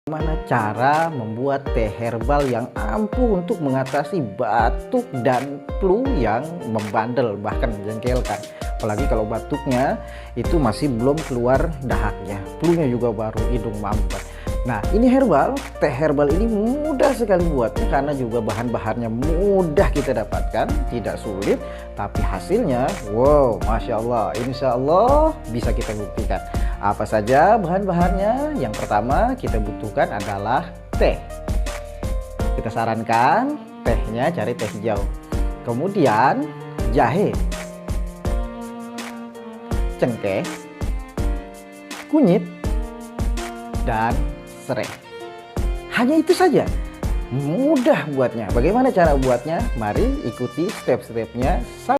Bagaimana cara membuat teh herbal yang ampuh untuk mengatasi batuk dan flu yang membandel bahkan menjengkelkan. Apalagi kalau batuknya itu masih belum keluar dahaknya, flu-nya juga baru, hidung mampet. Nah, ini herbal, teh herbal ini mudah sekali buatnya karena juga bahan-bahannya mudah kita dapatkan, tidak sulit, tapi hasilnya wow, Masya Allah, Insya Allah bisa kita buktikan. Apa saja bahan-bahannya? Yang pertama kita butuhkan adalah teh. Kita sarankan tehnya cari teh hijau. Kemudian jahe, cengkeh, kunyit, dan serai. Hanya itu saja. Mudah buatnya. Bagaimana cara buatnya? Mari ikuti step-stepnya.